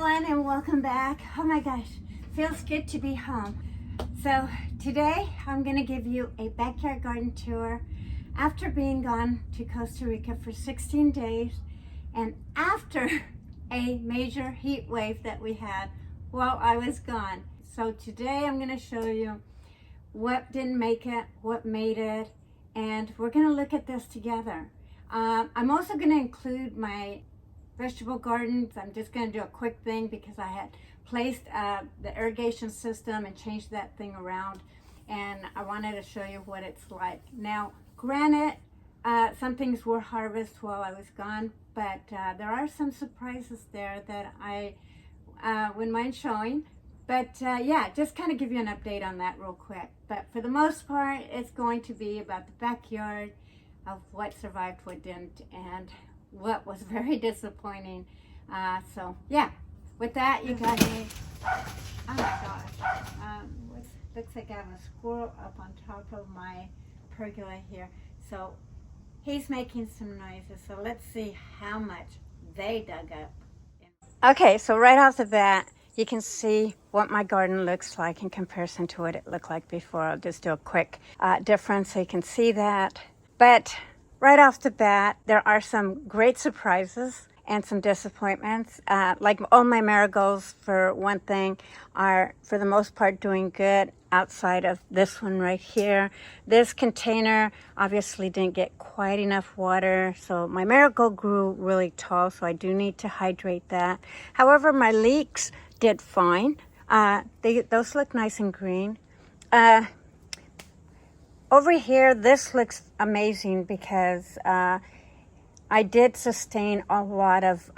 everyone, and welcome back. Oh my gosh, feels good to be home. So today I'm going to give you a backyard garden tour after being gone to Costa Rica for 16 days and after a major heat wave that we had while I was gone. So today I'm going to show you what didn't make it, what made it, and we're going to look at this together. I'm also going to include my vegetable gardens. I'm just going to do a quick thing because I had placed the irrigation system and changed that thing around, and I wanted to show you what it's like. Now, granted, some things were harvested while I was gone, but there are some surprises there that I wouldn't mind showing. But yeah, just kind of give you an update on that real quick. But for the most part, it's going to be about the backyard, of what survived, what didn't, and what was very disappointing. So yeah, with that, you got me. Oh my gosh, looks like I have a squirrel up on top of my pergola here. So he's making some noises, so let's see how much they dug up. Okay, so right off the bat, you can see what my garden looks like in comparison to what it looked like before. I'll just do a quick difference so you can see that. But right off the bat, there are some great surprises and some disappointments. Like all my marigolds, for one thing, are for the most part doing good outside of this one right here. This container obviously didn't get quite enough water, so my marigold grew really tall, so I do need to hydrate that. However, my leeks did fine. Those look nice and green. Over here, this looks amazing because I did sustain a lot of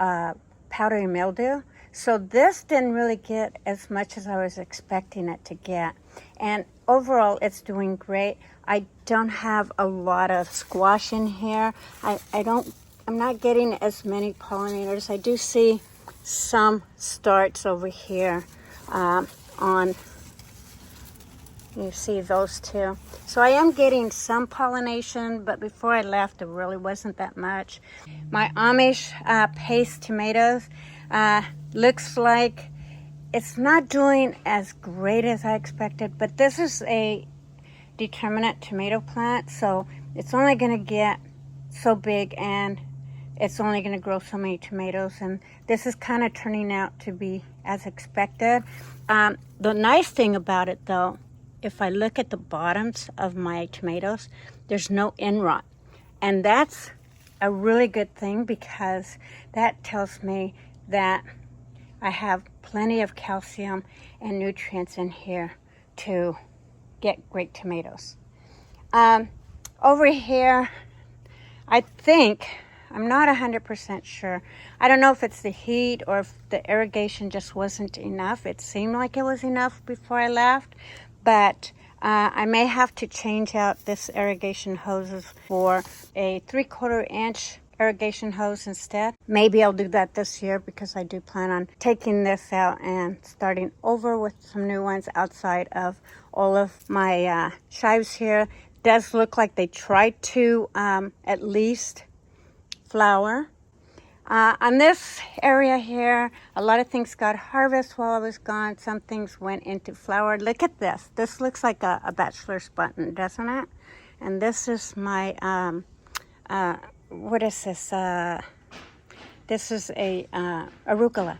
powdery mildew. So this didn't really get as much as I was expecting it to get. And overall, it's doing great. I don't have a lot of squash in here. I'm not getting as many pollinators. I do see some starts over here on. You see those two. So I am getting some pollination, but before I left, there really wasn't that much. My Amish paste tomatoes looks like it's not doing as great as I expected, but this is a determinate tomato plant, so it's only going to get so big and it's only going to grow so many tomatoes, and this is kind of turning out to be as expected. The nice thing about it, though, if I look at the bottoms of my tomatoes, there's no in rot. And that's a really good thing because that tells me that I have plenty of calcium and nutrients in here to get great tomatoes. Over here, I think, I'm not 100% sure. I don't know if it's the heat or if the irrigation just wasn't enough. It seemed like it was enough before I left. But I may have to change out this irrigation hoses for a 3/4 inch irrigation hose instead. Maybe I'll do that this year because I do plan on taking this out and starting over with some new ones outside of all of my chives here. Does look like they tried to at least flower. On this area here, a lot of things got harvested while I was gone. Some things went into flower. Look at this. This looks like a bachelor's button, doesn't it? And this is my, what is this? This is a arugula.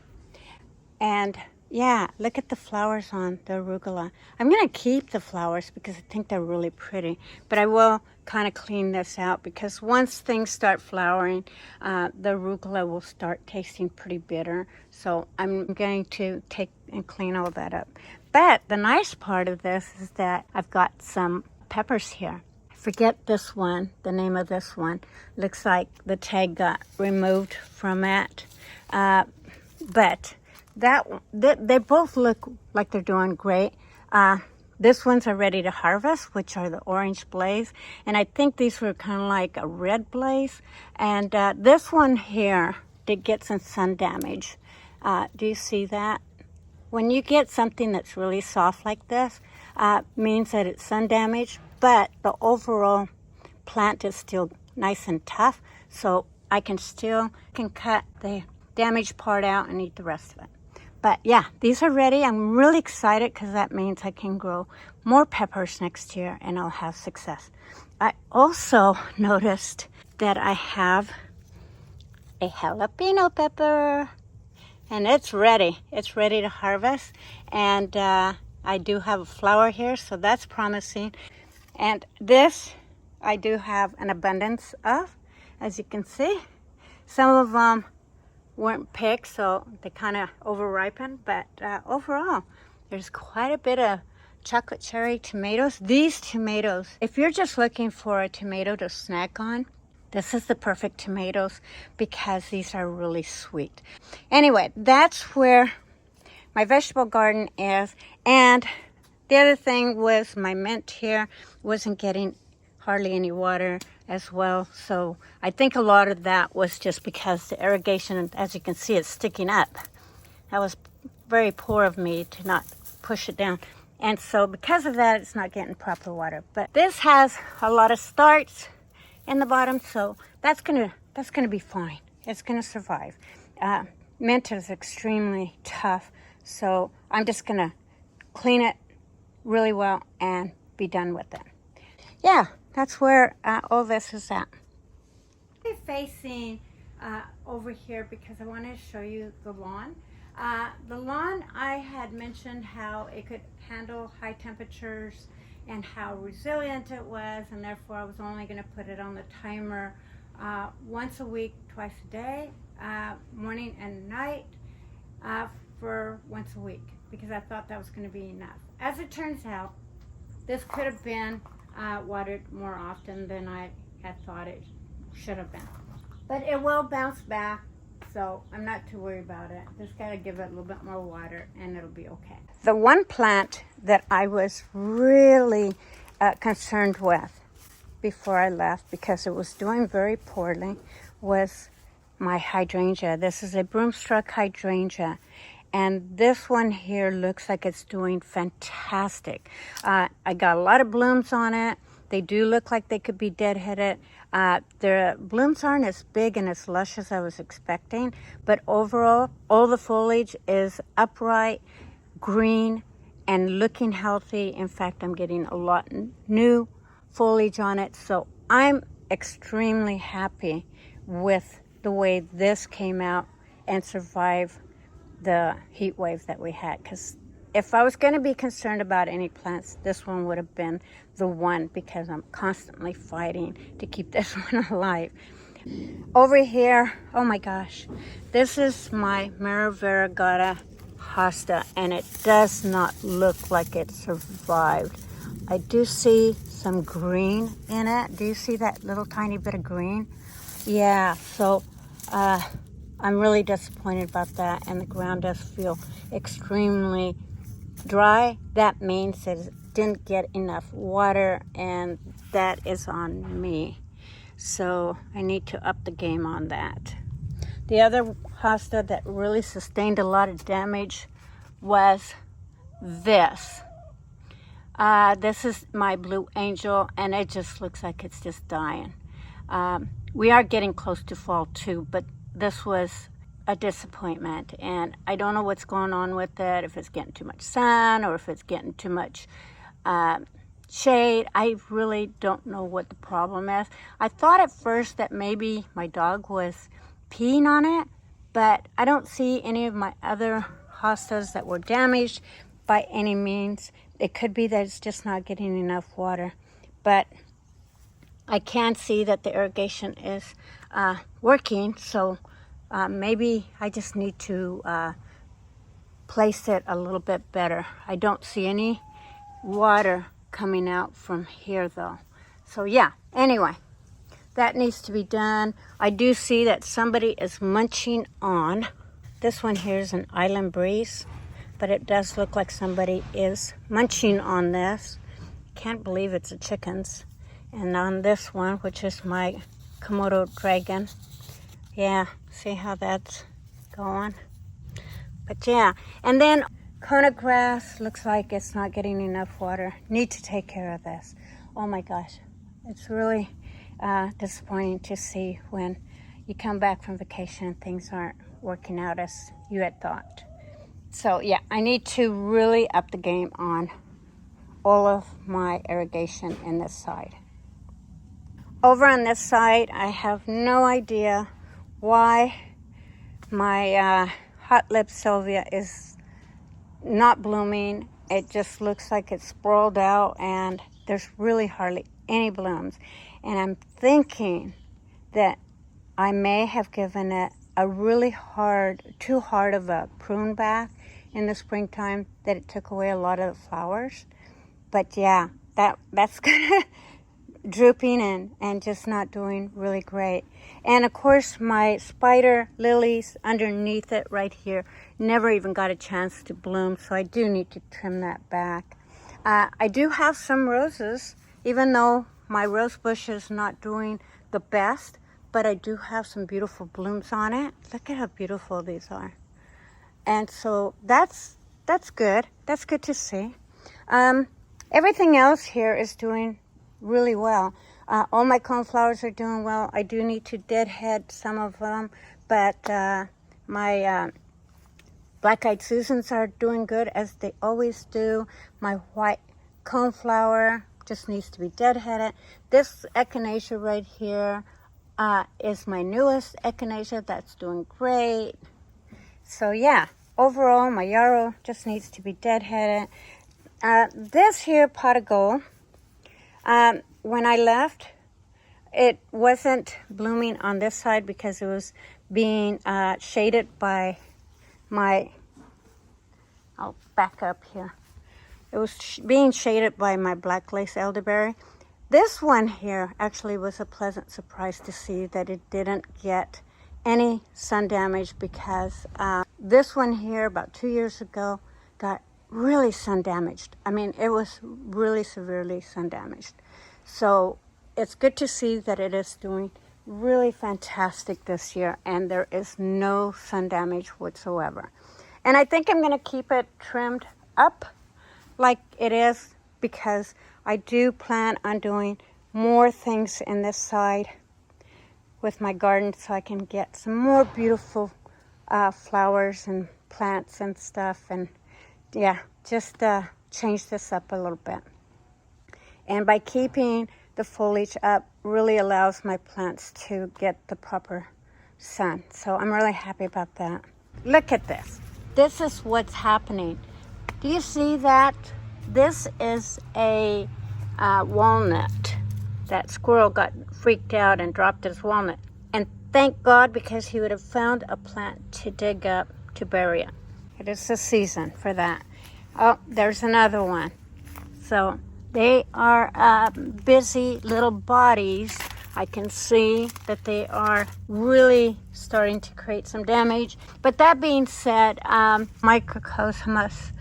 And yeah, look at the flowers on the arugula. I'm going to keep the flowers because I think they're really pretty. But I will kind of clean this out because once things start flowering, the arugula will start tasting pretty bitter. So I'm going to take and clean all that up. But the nice part of this is that I've got some peppers here. I forget this one, the name of this one. Looks like the tag got removed from it. But they both look like they're doing great. This ones are ready to harvest, which are the orange blaze. And I think these were kind of like a red blaze. And this one here did get some sun damage. Do you see that? When you get something that's really soft like this, means that it's sun damaged, but the overall plant is still nice and tough. So I can cut the damaged part out and eat the rest of it. But yeah, these are ready. I'm really excited because that means I can grow more peppers next year and I'll have success. I also noticed that I have a jalapeno pepper and it's ready. It's ready to harvest. And I do have a flower here, so that's promising. And this I do have an abundance of, as you can see. Some of them weren't picked, so they kind of over-ripened, but overall, there's quite a bit of chocolate cherry tomatoes. These tomatoes, if you're just looking for a tomato to snack on, this is the perfect tomatoes because these are really sweet. Anyway, that's where my vegetable garden is. And the other thing was my mint here wasn't getting hardly any water as well. So I think a lot of that was just because the irrigation, as you can see, it's sticking up. That was very poor of me to not push it down. And so because of that, it's not getting proper water. But this has a lot of starts in the bottom, so that's gonna be fine. It's gonna survive. Mint is extremely tough, so I'm just gonna clean it really well and be done with it. Yeah, that's where all this is at. I'm facing over here because I wanted to show you the lawn. The lawn, I had mentioned how it could handle high temperatures and how resilient it was, and therefore I was only going to put it on the timer once a week, twice a day, morning and night, for once a week, because I thought that was going to be enough. As it turns out, this could have been watered more often than I had thought it should have been. But it will bounce back, so I'm not too worried about it. Just got to give it a little bit more water and it'll be okay. The one plant that I was really concerned with before I left, because it was doing very poorly, was my hydrangea. This is a broomstruck hydrangea. And this one here looks like it's doing fantastic. I got a lot of blooms on it. They do look like they could be deadheaded. The blooms aren't as big and as lush as I was expecting, but overall, all the foliage is upright, green, and looking healthy. In fact, I'm getting a lot new foliage on it, so I'm extremely happy with the way this came out and survived the heat wave that we had, because if I was going to be concerned about any plants, this one would have been the one, because I'm constantly fighting to keep this one alive. Over here, oh my gosh, this is my Mira variegata Hosta, and it does not look like it survived. I do see some green in it. Do you see that little tiny bit of green? Yeah, so I'm really disappointed about that, and the ground does feel extremely dry. That means that it didn't get enough water, and that is on me. So I need to up the game on that. The other hosta that really sustained a lot of damage was this. This is my blue angel, and it just looks like it's just dying. We are getting close to fall too, but this was a disappointment, and I don't know what's going on with it, if it's getting too much sun or if it's getting too much shade. I really don't know what the problem is. I thought at first that maybe my dog was peeing on it, but I don't see any of my other hostas that were damaged by any means. It could be that it's just not getting enough water, but I can see that the irrigation is working, so maybe I just need to place it a little bit better. I don't see any water coming out from here though. So yeah, anyway, that needs to be done. I do see that somebody is munching on. This one here is an island breeze, but it does look like somebody is munching on this. Can't believe it's the chickens. And on this one, which is my Komodo dragon, yeah, see how that's going? But yeah, and then Kona grass looks like it's not getting enough water. Need to take care of this. Oh my gosh, it's really disappointing to see when you come back from vacation and things aren't working out as you had thought. So yeah, I need to really up the game on all of my irrigation in this side. Over on this side, I have no idea why my hot lip salvia is not blooming. It just looks like it's sprawled out and there's really hardly any blooms. And I'm thinking that I may have given it a really too hard of a prune bath in the springtime, that it took away a lot of the flowers. But yeah, that's kind of drooping and just not doing really great. And of course, my spider lilies underneath it right here never even got a chance to bloom, so I do need to trim that back. I do have some roses, even though my rose bush is not doing the best, but I do have some beautiful blooms on it. Look at how beautiful these are. And so that's good. That's good to see. Everything else here is doing really well. All my coneflowers are doing well. I do need to deadhead some of them, but my black-eyed Susans are doing good, as they always do. My white coneflower just needs to be deadheaded. This echinacea right here is my newest echinacea. That's doing great. So yeah, overall, my yarrow just needs to be deadheaded. This here pot of gold, when I left, it wasn't blooming on this side because it was being shaded by my, I'll back up here. It was being shaded by my black lace elderberry. This one here actually was a pleasant surprise to see that it didn't get any sun damage, because this one here about 2 years ago got really sun damaged. I mean, it was really severely sun damaged. So it's good to see that it is doing really fantastic this year, and there is no sun damage whatsoever. And I think I'm going to keep it trimmed up like it is, because I do plan on doing more things in this side with my garden, so I can get some more beautiful flowers and plants and stuff. And yeah, just change this up a little bit. And by keeping the foliage up really allows my plants to get the proper sun. So I'm really happy about that. Look at this. This is what's happening. Do you see that? This is a walnut. That squirrel got freaked out and dropped his walnut. And thank God, because he would have found a plant to dig up to bury it. It is the season for that. Oh, there's another one. So they are busy little bodies. I can see that they are really starting to create some damage. But that being said, microcosmos,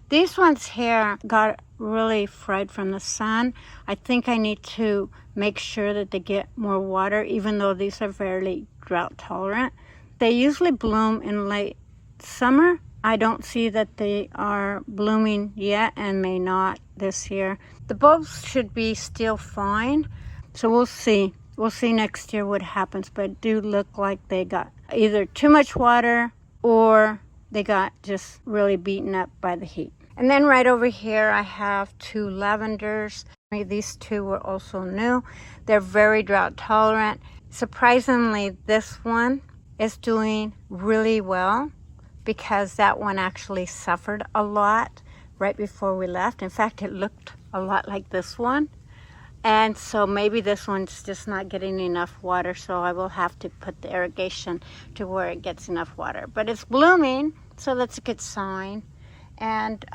these ones here got really fried from the sun. I think I need to make sure that they get more water, even though these are fairly drought tolerant. They usually bloom in late summer. I don't see that they are blooming yet, and may not this year. The bulbs should be still fine, so we'll see. We'll see next year what happens, but it do look like they got either too much water or they got just really beaten up by the heat. And then right over here, I have two lavenders. These two were also new. They're very drought tolerant. Surprisingly, this one is doing really well, because that one actually suffered a lot right before we left. In fact, it looked a lot like this one. And so maybe this one's just not getting enough water, so I will have to put the irrigation to where it gets enough water. But it's blooming, so that's a good sign. And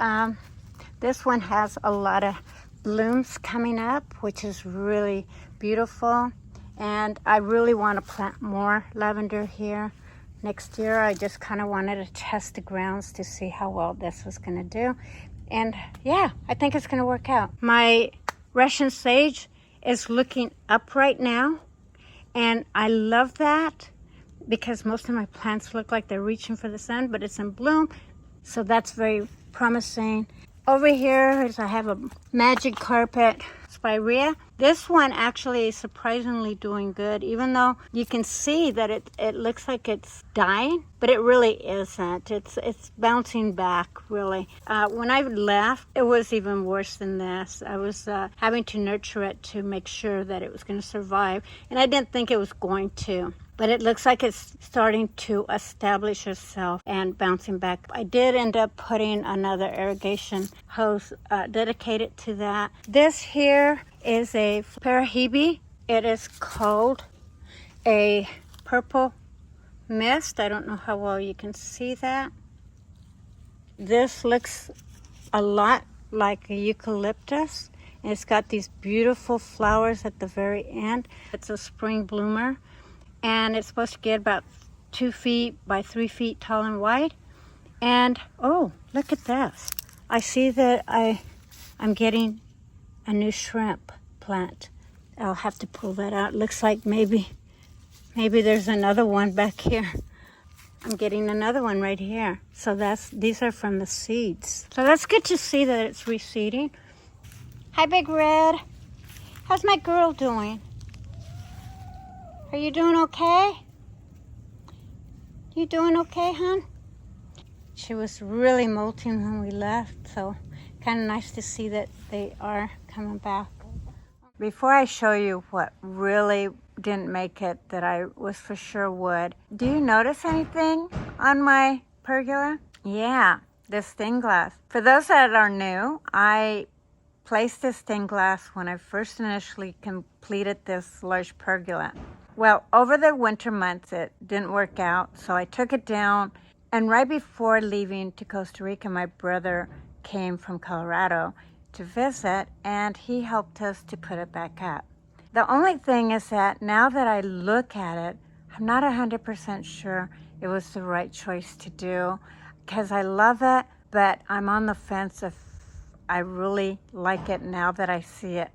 this one has a lot of blooms coming up, which is really beautiful. And I really want to plant more lavender here next year. I just kind of wanted to test the grounds to see how well this was going to do. And yeah, I think it's going to work out. My Russian sage is looking up right now, and I love that, because most of my plants look like they're reaching for the sun, but it's in bloom. So that's very promising. Over here is I have a magic carpet spirea. This one actually is surprisingly doing good, even though you can see that it looks like it's dying, but it really isn't. It's bouncing back, really. When I left, it was even worse than this. I was having to nurture it to make sure that it was going to survive, and I didn't think it was going to. But it looks like it's starting to establish itself and bouncing back. I did end up putting another irrigation hose dedicated to that. This here is a Parahibe. It is called a purple mist. I don't know how well you can see that. This looks a lot like a eucalyptus. And it's got these beautiful flowers at the very end. It's a spring bloomer. And it's supposed to get about 2 feet by 3 feet tall and wide. And, oh, look at this. I see that I'm getting a new shrimp plant. I'll have to pull that out. Looks like maybe there's another one back here. I'm getting another one right here. So these are from the seeds. So that's good to see that it's reseeding. Hi, Big Red. How's my girl doing? Are you doing okay? You doing okay, hon? She was really molting when we left, so kind of nice to see that they are coming back. Before I show you what really didn't make it that I was for sure would, do you notice anything on my pergola? Yeah, this stained glass. For those that are new, I placed this stained glass when I first initially completed this large pergola. Well, over the winter months, it didn't work out, so I took it down. And right before leaving to Costa Rica, my brother came from Colorado to visit, and he helped us to put it back up. The only thing is that now that I look at it, I'm not 100% sure it was the right choice to do, because I love it, but I'm on the fence if I really like it now that I see it.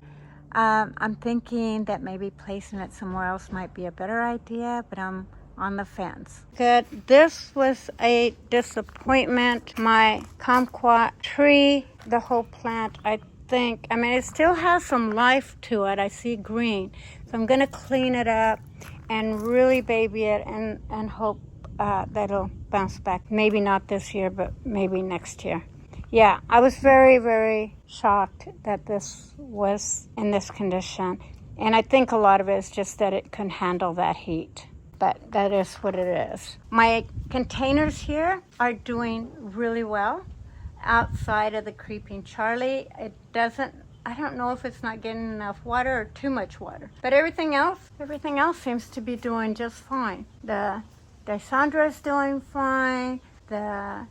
I'm thinking that maybe placing it somewhere else might be a better idea, but I'm on the fence. Good. This was a disappointment. My kumquat tree, the whole plant, I mean, it still has some life to it. I see green. So I'm going to clean it up and really baby it and hope that it'll bounce back. Maybe not this year, but maybe next year. Yeah, I was very, very shocked that this was in this condition. And I think a lot of it is just that it couldn't handle that heat. But that is what it is. My containers here are doing really well outside of the Creeping Charlie. I don't know if it's not getting enough water or too much water. But everything else seems to be doing just fine. The Dysandra is doing fine. The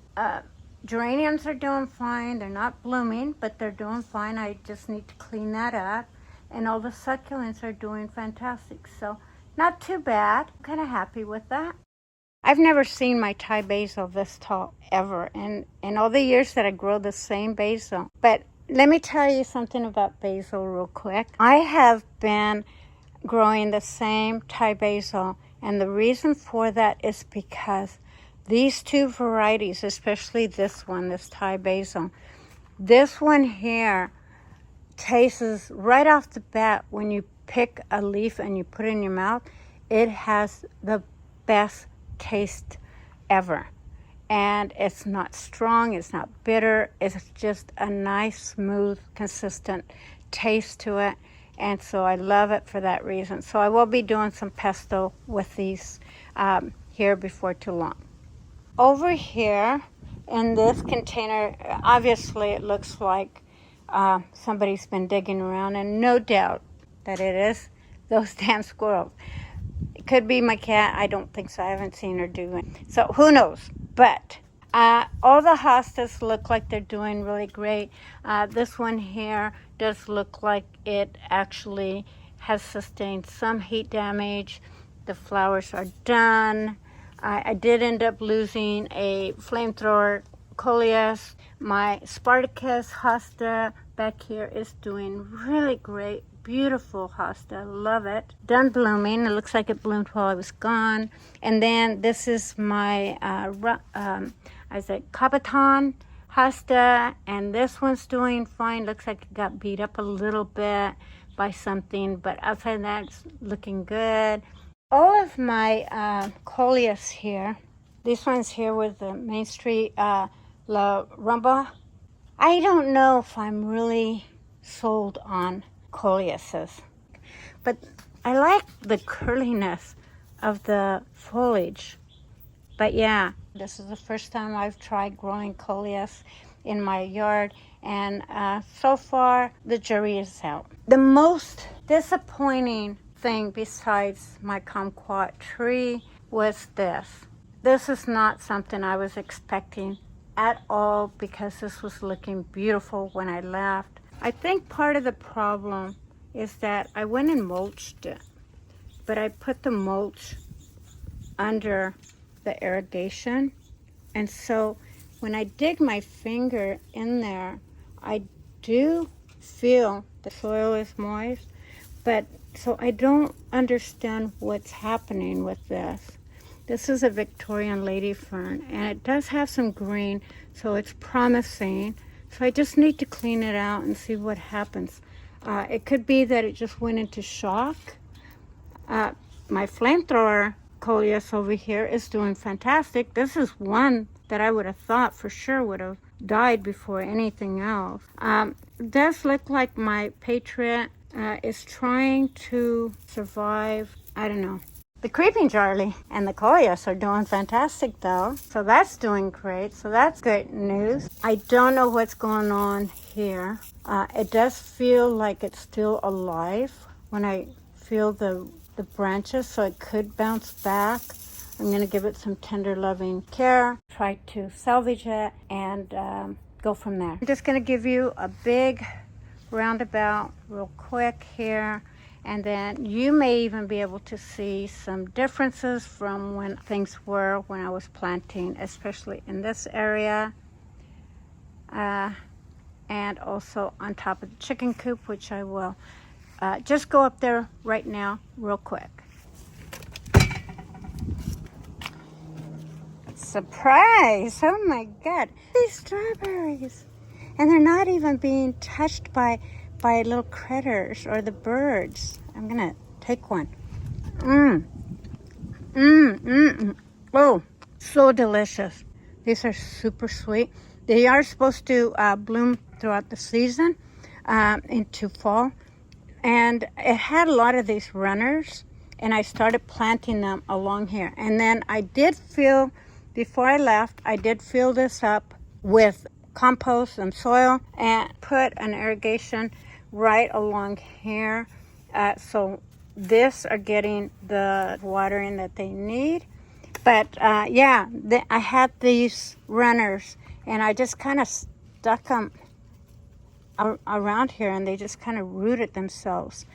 geraniums are doing fine. They're not blooming, but they're doing fine. I just need to clean that up. And all the succulents are doing fantastic. So not too bad. I'm kind of happy with that. I've never seen my Thai basil this tall ever in all the years that I grow the same basil. But let me tell you something about basil real quick. I have been growing the same Thai basil, and the reason for that is because these two varieties, especially this one, this Thai basil, this one here tastes right off the bat when you pick a leaf and you put it in your mouth, it has the best taste ever. And it's not strong, it's not bitter, it's just a nice, smooth, consistent taste to it. And so I love it for that reason. So I will be doing some pesto with these here before too long. Over here in this container, obviously it looks like somebody's been digging around, and no doubt that it is those damn squirrels. It could be my cat. I don't think so. I haven't seen her do it. So who knows? But all the hostas look like they're doing really great. This one here does look like it actually has sustained some heat damage. The flowers are done. I did end up losing a flamethrower coleus. My Spartacus hosta back here is doing really great. Beautiful hosta, love it. Done blooming. It looks like it bloomed while I was gone. And then this is my Cabaton Hosta, and this one's doing fine. Looks like it got beat up a little bit by something, but outside of that, it's looking good. All of my coleus here, these ones here with the Main Street La Rumba, I don't know if I'm really sold on coleuses, but I like the curliness of the foliage. But yeah, this is the first time I've tried growing coleus in my yard, and so far the jury is out. The most disappointing thing besides my kumquat tree was this. This is not something I was expecting at all, because this was looking beautiful when I left. I think part of the problem is that I went and mulched it, but I put the mulch under the irrigation, and so when I dig my finger in there, I do feel the soil is moist, but so I don't understand what's happening with this. This is a Victorian lady fern, and it does have some green, so it's promising. So I just need to clean it out and see what happens. It could be that it just went into shock. My flamethrower coleus over here is doing fantastic. This is one that I would have thought for sure would have died before anything else. It does look like my Patriot is trying to survive. I don't know. The creeping Charlie and the coleus are doing fantastic though, so that's doing great. So that's good news. I don't know what's going on here. It does feel like it's still alive when I feel the branches, so it could bounce back. I'm going to give it some tender loving care, try to salvage it, and go from there. I'm just going to give you a big roundabout real quick here, and then you may even be able to see some differences from when things were when I was planting, especially in this area, and also on top of the chicken coop, which I will just go up there right now real quick. Surprise! Oh my God, these strawberries, and they're not even being touched by little critters or the birds. I'm gonna take one. Oh, so delicious. These are super sweet. They are supposed to bloom throughout the season into fall, and it had a lot of these runners, and I started planting them along here. And then I did fill, before I left, I did fill this up with compost and soil and put an irrigation right along here, so this are getting the watering that they need. But yeah, I had these runners, and I just kind of stuck them around here, and they just kind of rooted themselves.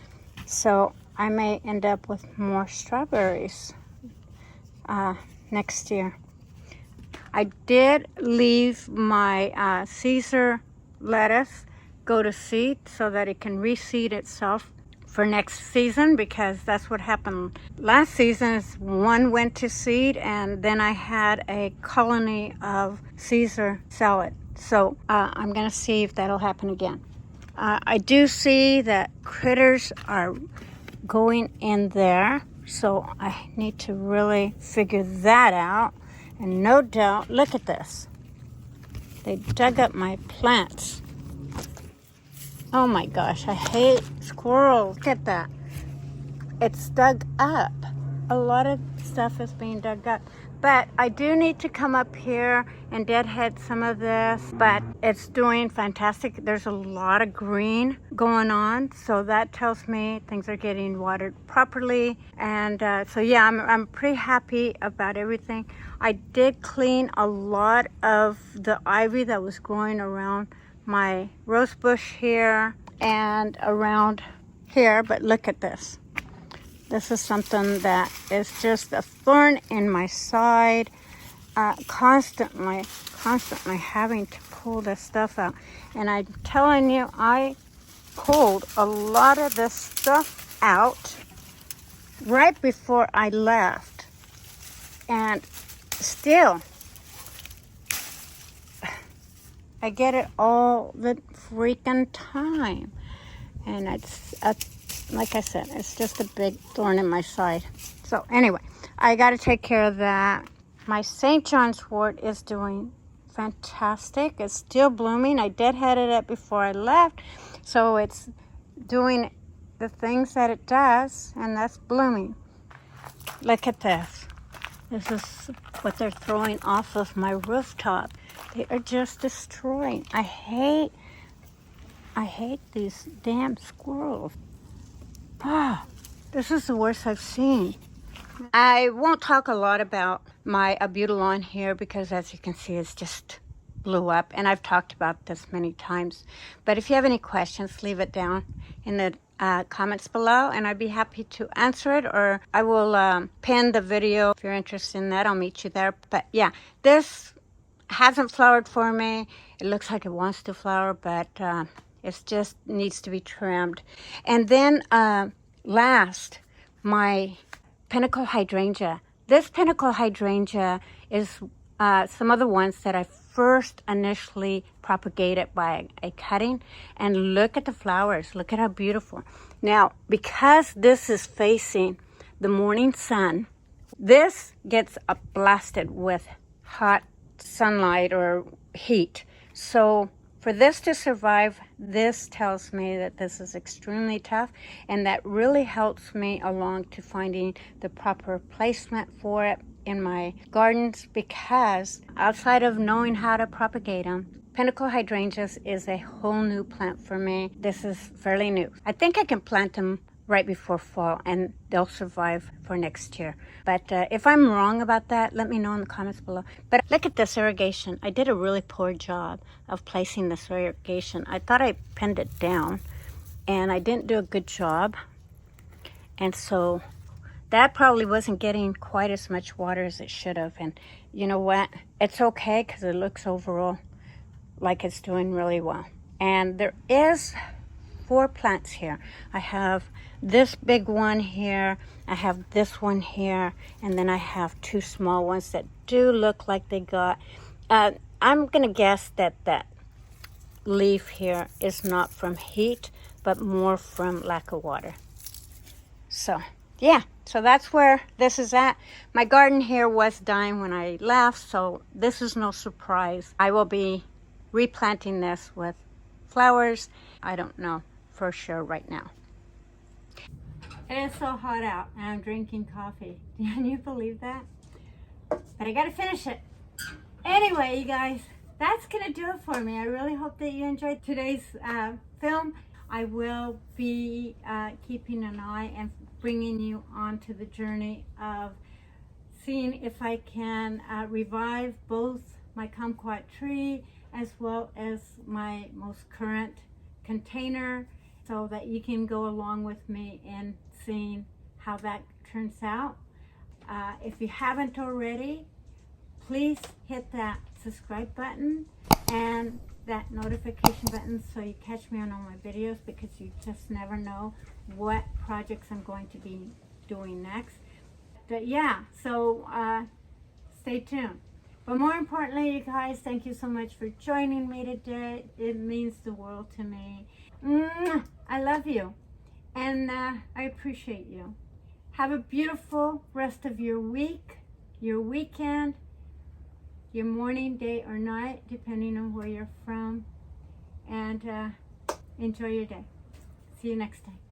So I may end up with more strawberries next year. I did leave my Caesar lettuce go to seed so that it can reseed itself for next season, because that's what happened last season. Is one went to seed, and then I had a colony of Caesar salad. So I'm gonna see if that'll happen again. I do see that critters are going in there, so I need to really figure that out. And no doubt, look at this. They dug up my plants. Oh my gosh, I hate squirrels. Look at that. It's dug up. A lot of stuff is being dug up. But I do need to come up here and deadhead some of this, but it's doing fantastic. There's a lot of green going on, so that tells me things are getting watered properly. And so yeah, I'm pretty happy about everything. I did clean a lot of the ivy that was growing around my rose bush here and around here, but look at this. This is something that is just a thorn in my side, constantly having to pull this stuff out. And I'm telling you, I pulled a lot of this stuff out right before I left, and still I get it all the freaking time. And it's, like I said, it's just a big thorn in my side. So anyway, I got to take care of that. My St. John's wort is doing fantastic. It's still blooming. I deadheaded it before I left. So it's doing the things that it does, and that's blooming. Look at this. This is what they're throwing off of my rooftop. They are just destroying. I hate these damn squirrels. Ah, this is the worst I've seen. I won't talk a lot about my Abutylon here because, as you can see, it's just blew up. And I've talked about this many times. But if you have any questions, leave it down in the comments below, and I'd be happy to answer it, or I will pin the video. If you're interested in that, I'll meet you there. But yeah, this hasn't flowered for me. It looks like it wants to flower, but it just needs to be trimmed. And then last, my pinnacle hydrangea. This pinnacle hydrangea is some of the ones that I first initially propagated by a cutting. And look at the flowers. Look at how beautiful. Now, because this is facing the morning sun, this gets blasted with hot sunlight or heat. So for this to survive, this tells me that this is extremely tough, and that really helps me along to finding the proper placement for it in my gardens, because outside of knowing how to propagate them, pinnacle hydrangeas is a whole new plant for me. This is fairly new. I think I can plant them right before fall and they'll survive for next year. But if I'm wrong about that, let me know in the comments below. But look at this irrigation. I did a really poor job of placing this irrigation. I thought I pinned it down and I didn't do a good job. And so that probably wasn't getting quite as much water as it should have. And you know what? It's okay because it looks overall like it's doing really well. And there is 4 plants here. I have this big one here, I have this one here, and then I have 2 small ones that do look like they got, I'm gonna guess that that leaf here is not from heat, but more from lack of water. So yeah, so that's where this is at. My garden here was dying when I left, so this is no surprise. I will be replanting this with flowers. I don't know for sure right now. It is so hot out and I'm drinking coffee. Can you believe that? But I gotta finish it. Anyway, you guys, that's gonna do it for me. I really hope that you enjoyed today's film. I will be keeping an eye and bringing you onto the journey of seeing if I can revive both my kumquat tree as well as my most current container, so that you can go along with me in seeing how that turns out. If you haven't already, please hit that subscribe button and that notification button so you catch me on all my videos, because you just never know what projects I'm going to be doing next. But yeah, so stay tuned. But more importantly, you guys, thank you so much for joining me today. It means the world to me. I love you, and I appreciate you. Have a beautiful rest of your week, your weekend, your morning, day, or night, depending on where you're from. And enjoy your day. See you next time.